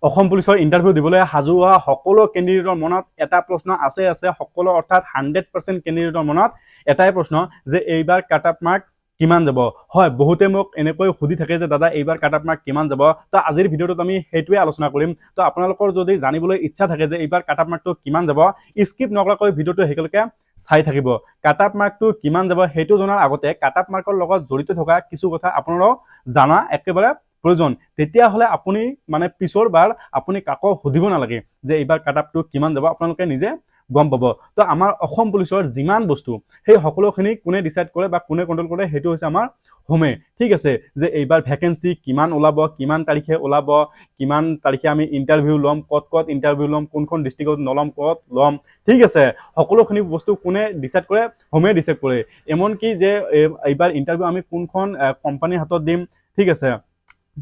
অসম পুলিচৰ ইণ্টাৰভিউ দিবলৈ সাজু হোৱা সকলো কেণ্ডিডেটৰ মনত এটা প্ৰশ্ন আছে সকলো অৰ্থাৎ 100% কেণ্ডিডেটৰ মনত এটাই প্ৰশ্ন যে এইবাৰ কাট অফ মাৰ্ক কিমান যাব। হয়, বহুতে মোক এনেকৈ সুধি থাকে যে দাদা এইবাৰ কাট অফ মাৰ্ক কিমান যাব। তো আজিৰ ভিডিঅ'টোত আমি সেইটোৱে আলোচনা কৰিম। তো আপোনালোকৰ যদি জানিবলৈ ইচ্ছা থাকে যে এইবাৰ কাট অফ মাৰ্কটো কিমান যাব, স্কিপ নকৰাকৈ ভিডিঅ'টো শেষলৈকে চাই থাকিব। কাট অফ মাৰ্কটো কিমান যাব সেইটো জনাৰ আগতে কাট অফ মাৰ্কৰ লগত জড়িত থকা কিছু কথা আপোনালোকক জানা একেবাৰে প্ৰয়োজন। তেতিয়াহ'লে আপুনি মানে পিছৰ বাৰ আপুনি কাকো সুধিব নালাগে যে এইবাৰ কাট অফটো কিমান যাব, আপোনালোকে নিজে গম পাব। তো আমাৰ অসম পুলিচৰ যিমান বস্তু সেই সকলোখিনি কোনে ডিচাইড কৰে বা কোনে কণ্ট্ৰল কৰে সেইটো হৈছে আমাৰ হোমে। ঠিক আছে, যে এইবাৰ ভেকেঞ্চি কিমান ওলাব, কিমান তাৰিখে ওলাব, কিমান তাৰিখে আমি ইণ্টাৰভিউ ল'ম, ক'ত ইণ্টাৰভিউ ল'ম, কোনখন ডিষ্ট্ৰিক্টত নল'ম, ক'ত ল'ম। ঠিক আছে, সকলোখিনি বস্তু কোনে ডিচাইড কৰে, হোমে ডিচাইড কৰে। এমনকি যে এইবাৰ ইণ্টাৰভিউ আমি কোনখন কোম্পানীৰ হাতত দিম, ঠিক আছে,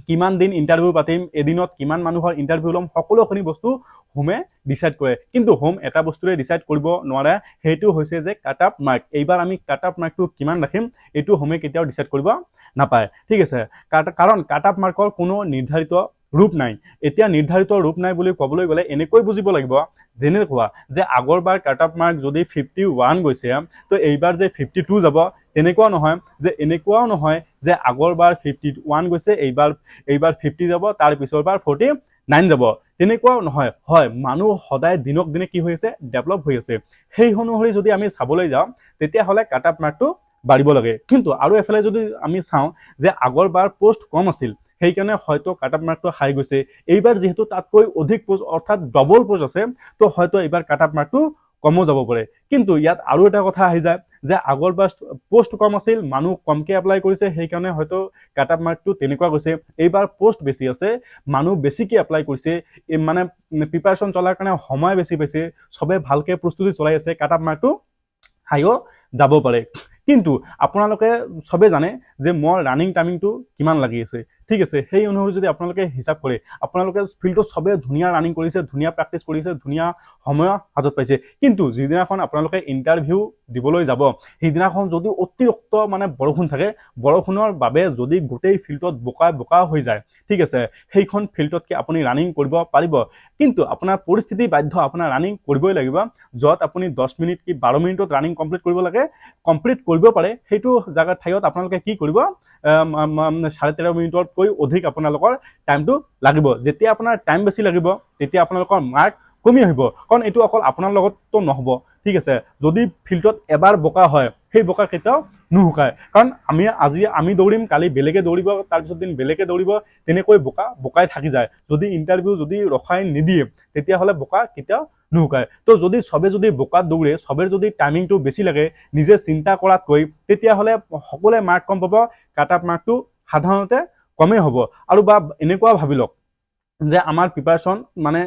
কিমান দিন ইণ্টাৰভিউ পাতিম, এদিনত কিমান মানুহৰ ইণ্টাৰভিউ ল'ম, সকলোখিনি বস্তু হোমে ডিচাইড কৰে। কিন্তু হোম এটা বস্তুৰে ডিচাইড কৰিব নোৱাৰে, সেইটো হৈছে যে কাট অফ মাৰ্ক। এইবাৰ আমি কাট অফ মাৰ্কটো কিমান ৰাখিম এইটো হোমে কেতিয়াও ডিচাইড কৰিব নাপায়। ঠিক আছে, কাৰণ কাট অফ মাৰ্কৰ কোনো নিৰ্ধাৰিত ৰূপ নাই। এতিয়া নিৰ্ধাৰিত ৰূপ নাই বুলি ক'বলৈ গ'লে এনেকৈ বুজিব লাগিব যেনেকুৱা যে আগৰবাৰ কাট অফ মাৰ্ক যদি 51 গৈছে তো এইবাৰ যে 52 যাব, তেনেকুৱাও নহয়। যে এনেকুৱাও নহয় যে আগৰবাৰ 51 গৈছে এইবাৰ 50 যাব, তাৰ পিছৰবাৰ 49 যাব, তেনেকুৱাও নহয়। হয়, মানুহ সদায় দিনক দিনে কি হৈ আছে, ডেভেলপ হৈ আছে। সেই অনুসৰি যদি আমি চাবলৈ যাওঁ তেতিয়াহ'লে কাট অফ মাৰ্কটো বাঢ়িব লাগে। কিন্তু আৰু এফালে যদি আমি চাওঁ যে আগৰবাৰ পোষ্ট কম আছিল, সেইকাৰণে হয়তো কাট অফ মাৰ্কটো হাই গৈছে। এইবাৰ যিহেতু তাতকৈ অধিক পোষ্ট অৰ্থাৎ ডবল পোষ্ট আছে, তো হয়তো এইবাৰ কাট অফ মাৰ্কটো কমো যাব পাৰে। কিন্তু ইয়াত আৰু এটা কথা আহি যায় যে আগৰবাৰ পোষ্ট কম আছিল, মানুহ কমকে এপ্লাই কৰিছে, সেইকাৰণে হয়তো কাট অফ মাৰ্কটো তেনেকুৱা গৈছে। এইবাৰ পোষ্ট বেছি আছে, মানুহ বেছিকে এপ্লাই কৰিছে, মানে প্ৰিপাৰেশ্যন চলাৰ কাৰণে সময় বেছি পাইছে, চবে ভালকে প্ৰস্তুতি চলাই আছে, কাট অফ মাৰ্কটো হাইও যাব পাৰে। কিন্তু আপোনালোকে চবে জানে যে মোৰ ৰানিং টাইমিংটো কিমান লাগি আছে। ঠিক আছে, সেই অনুসৰি যদি আপোনালোকে হিচাপ কৰে, আপোনালোকে ফিল্ডত চবে ধুনীয়া ৰানিং কৰিছে, ধুনীয়া প্ৰেক্টিচ কৰিছে, ধুনীয়া সময় হাতত পাইছে। কিন্তু যিদিনাখন আপোনালোকে ইণ্টাৰভিউ দিবলৈ যাব, সেইদিনাখন যদি অতিৰিক্ত মানে বৰষুণ থাকে, বৰষুণৰ বাবে যদি গোটেই ফিল্ডত বোকা হৈ যায়, ঠিক আছে, সেইখন ফিল্ডত কি আপুনি ৰানিং কৰিব পাৰিব? কিন্তু আপোনাৰ পৰিস্থিতি বাধ্য আপোনাৰ ৰানিং কৰিবই লাগিব। য'ত আপুনি 10 মিনিট কি 12 মিনিটত ৰানিং কমপ্লিট কৰিব লাগে, কমপ্লিট কৰিব পাৰে, সেইটো জাগাৰ ঠাইত আপোনালোকে কি কৰিব, 13.5 মিনিটতকৈ অধিক আপোনালোকৰ টাইমটো লাগিব। যেতিয়া আপোনাৰ টাইম বেছি লাগিব তেতিয়া আপোনালোকৰ মাৰ্ক কমি আহিব, কাৰণ এইটো অকল আপোনাৰ লগততো নহ'ব। ঠিক আছে, যদি ফিল্ডত এবাৰ বোকা হয়, সেই বোকা কেতিয়াও নুশুকায়। কাৰণ আমি দৌৰিম, কালি বেলেগে দৌৰিব, তাৰপিছত দিন বেলেগে দৌৰিব, তেনেকৈ বোকাই থাকি যায়। যদি ইণ্টাৰভিউ যদি ৰখাই নিদিয়ে তেতিয়াহ'লে বোকা কেতিয়াও নুশুকায়। তো চবে যদি বোকাত দৌৰে, চবেৰ যদি টাইমিংটো বেছি লাগে নিজে চিন্তা কৰাতকৈ, তেতিয়াহ'লে সকলোৱে মাৰ্ক কম পাব, কাট অফ মাৰ্কটো সাধাৰণতে কমেই হ'ব। আৰু বা এনেকুৱা ভাবি লওক যে আমাৰ প্ৰিপাৰেশ্যন মানে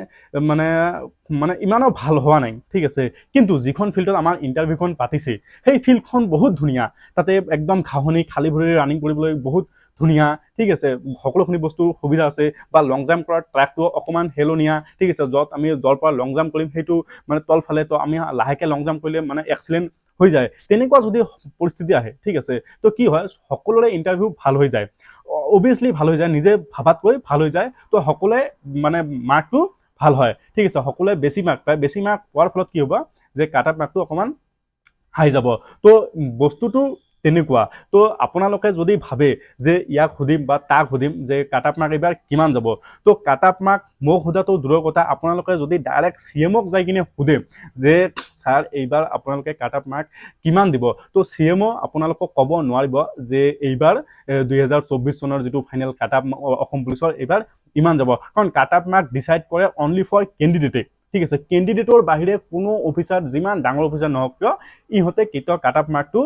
ইমানো ভাল হোৱা নাই, ঠিক আছে, কিন্তু যিখন ফিল্ডত আমাৰ ইণ্টাৰভিউখন পাতিছে সেই ফিল্ডখন বহুত ধুনীয়া, তাতে একদম ঘাঁহনি খালী ভৰিৰে ৰানিং কৰিবলৈ বহুত ধুনীয়া। ঠিক আছে, সকলোখিনি বস্তুৰ সুবিধা আছে, বা লং জাম্প কৰাৰ ট্ৰেকটো অকণমান হেলনীয়া। ঠিক আছে, য'ত আমি য'ৰ পৰা লং জাম্প কৰিম সেইটো মানে তলফালে, তো আমি লাহেকৈ লং জাম্প কৰিলে মানে এক্সিলেণ্ট হৈ যায়। তেনেকুৱা যদি পৰিস্থিতি আহে, ঠিক আছে, তো কি হয়, সকলোৰে ইণ্টাৰভিউ ভাল হৈ যায়, অভিয়াছলি ভাল হৈ যায়, নিজে ভাবাতকৈ ভাল হৈ যায়। তো সকলোৱে মানে মাৰ্কটো ভাল হয়। ঠিক আছে, সকলোৱে বেছি মাৰ্ক পায়, বেছি মাৰ্ক পোৱাৰ ফলত কি হ'ব যে কাট অফ মাৰ্কটো অকণমান হাই যাব। তো বস্তুটো তেনেকুৱা। তো আপোনালোকে যদি ভাবে যে ইয়াক সুধিম বা তাক সুধিম যে কাট অফ মাৰ্ক এইবাৰ কিমান যাব, তো কাট অফ মাৰ্ক মোক সোধাটো দূৰৰ কথা, আপোনালোকে যদি ডাইৰেক্ট CMক যাই কিনে সোধে যে ছাৰ এইবাৰ আপোনালোকে কাট অফ মাৰ্ক কিমান দিব, তো CMও আপোনালোকক ক'ব নোৱাৰিব যে এইবাৰ 2024 চনৰ যিটো ফাইনেল কাট অফ অসম পুলিচৰ এইবাৰ ইমান যাব। কাৰণ কাট অফ মাৰ্ক ডিচাইড কৰে অনলি ফৰ কেণ্ডিডেটে। ঠিক আছে, কেণ্ডিডেটৰ বাহিৰে কোনো অফিচাৰ, যিমান ডাঙৰ অফিচাৰ নহওক কিয়, ইহঁতে কেতিয়াও কাট অফ মাৰ্কটো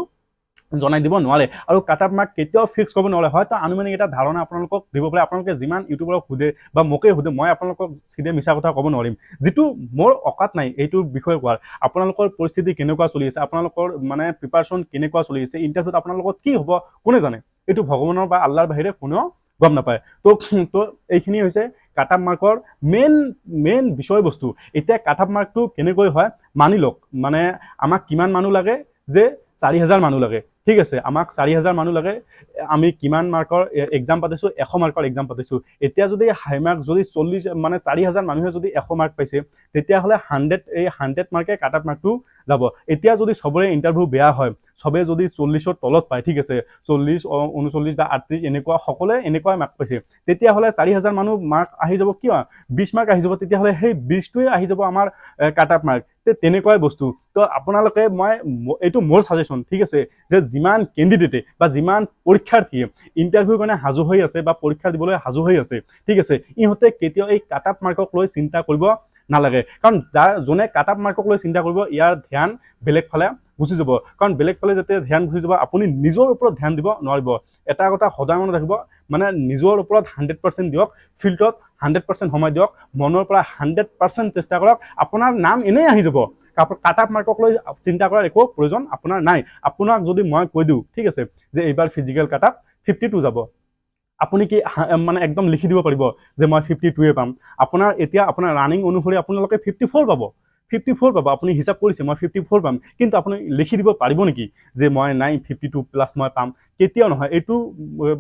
জনাই দিব নোৱাৰে। আৰু কাট অফ মাৰ্ক কেতিয়াও ফিক্স কৰিব নোৱাৰে। হয়তো আনুমানিক এটা ধাৰণা আপোনালোকক দিব পাৰে, আপোনালোকে যিমান ইউটিউবৰক সোধে বা মোকে সোধে, মই আপোনালোকক চিধে মিছা কথা ক'ব নোৱাৰিম, যিটো মোৰ অকাত নাই এইটোৰ বিষয়ে কোৱাৰ। আপোনালোকৰ পৰিস্থিতি কেনেকুৱা চলি আছে, আপোনালোকৰ মানে প্ৰিপাৰেশ্যন কেনেকুৱা চলি আছে, ইণ্টাৰভিউত আপোনালোকৰ কি হ'ব কোনে জানে, এইটো ভগৱানৰ বা আল্লাহৰ বাহিৰে কোনেও গম নাপায়। তো এইখিনি হৈছে কাট অফ মাৰ্কৰ মেইন বিষয়বস্তু। এতিয়া কাট অফ মাৰ্কটো কেনেকৈ হয়, মানি লওক মানে আমাক কিমান মানুহ লাগে যে 4000 মানুহ লাগে ঠিক আছে আমাক 4000 মানুহ লাগে আমি কিমান মাৰ্কৰ এক্সাম পাতিছো 100 মাৰ্কৰ এক্সাম পাতিছো এতিয়া যদি হাই মাৰ্ক যদি 40 মানে 4000 মানুহে যদি 100 মাৰ্ক পাইছে তেতিয়া হলে 100 মাৰ্কে কাট অফ মাৰ্কটো যাব এতিয়া যদি সবৰে ইন্টাৰভিউ বেয়া হয় সবে যদি 40ৰ তলত পায় ঠিক আছে 40 39 বা 38 এনেকুৱা সকলে এনেকুৱা মাৰ্ক পাইছে তেতিয়া হলে 4000 মানুহ মাৰ্ক আহি যাব কি 20 মাৰ্ক আহি যাব তেতিয়া হলে সেই 20টোৱে আহি যাব আমাৰ কাট অফ মাৰ্ক তেনেকুৱাই বস্তু তো আপোনালোকে মই এইটো মোৰ সাজেশন ঠিক আছে যে যিমান ক্যান্ডিডেটে বা যিমান পৰীক্ষাৰ্থীয়ে ইন্টাৰভিউ কাৰণে হাজু হৈ আছে বা পৰীক্ষা দিবলৈ হাজু হৈ আছে ঠিক আছে ইহঁতে কেতিয়াও এই কাট অফ মাৰ্কক লৈ চিন্তা কৰিব নালাগে কাৰণ যোনে কাট অফ মাৰ্কক লৈ চিন্তা কৰিব ইয়াৰ ধ্যান বেলেগ ফালে গুচি যাব কাৰণ বেলেগ ফালে যেতিয়া ধ্যান গুচি যাব আপুনি নিজৰ ওপৰত ধ্যান দিব নোৱাৰিব এটা কথা সদায় মনত ৰাখিব মানে নিজৰ ওপৰত 100% দিয়ক ফিল্ডত 100% সময় দিয়ক মনৰ পৰা 100% চেষ্টা কৰক আপোনাৰ নাম এনেই আহি যাব কাট অফ মাৰ্কক লৈ চিন্তা কৰাৰ একো প্ৰয়োজন আপোনাৰ নাই আপোনাক যদি মই কৈ দিওঁ ঠিক আছে যে এইবাৰ ফিজিক্যাল কাট অফ 52 যাব আপুনি কি মানে একদম লিখি দিব পাৰিব যে মই 52 পাম আপোনাৰ এতিয়া আপোনাৰ ৰানিং অনুসৰি আপোনালোকে 54 পাব 54 পাব আপুনি হিসাব কৰিছে মই 54 পাম কিন্তু আপুনি লিখি দিব পাৰিব নেকি যে মই নাই 52 প্লাস মই পাম কেতিয়াও নহয় এইটো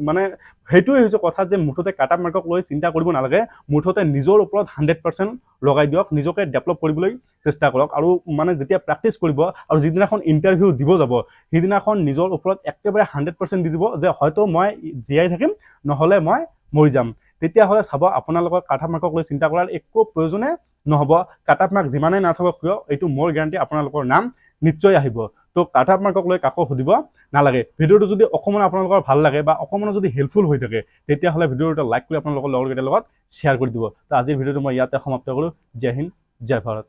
মানে হেতুই হৈছে কথা যে মুঠতে কাট অফ মাৰ্কক লৈ চিন্তা কৰিব নালাগে মুঠতে নিজৰ ওপৰত 100% লগাই দিয়ক নিজকে ডেভেলপ কৰিবলৈ চেষ্টা কৰক আৰু মানে যেতিয়া প্ৰ্যাকটিস কৰিব আৰু যিদিনাখন ইন্টাৰভিউ দিব যাব সেইদিনাখন নিজৰ ওপৰত একেবাৰে 100% দি দিব যে হয়তো মই জিয়াই থাকিম নহলে মই মৰি যাম তেতিয়া হলে চাব আপোনালোকৰ কাট অফ মাৰ্কক লৈ চিন্তা কৰাৰ একো প্ৰয়োজনে নহব কাট অফ মাৰ্ক যিমানে নাথাকক কিয় এইটো মোৰ গ্যাৰান্টি আপোনালোকৰ নাম নিশ্চয় আহিব তো কাট অফ মাৰ্কক লৈ কাকো সুধিব নালাগে ভিডিওটো যদি অকমান আপোনালোকৰ ভাল লাগে বা অকমান যদি হেল্পফুল হৈ থাকে তেতিয়া হলে ভিডিওটো লাইক কৰি আপোনালোকৰ লগৰকেইটাৰ লগত শ্বেয়াৰ কৰি দিব তো আজিৰ ভিডিওটো মই ইয়াতে সমাপ্ত কৰো জয় হিন্দ জয় ভাৰত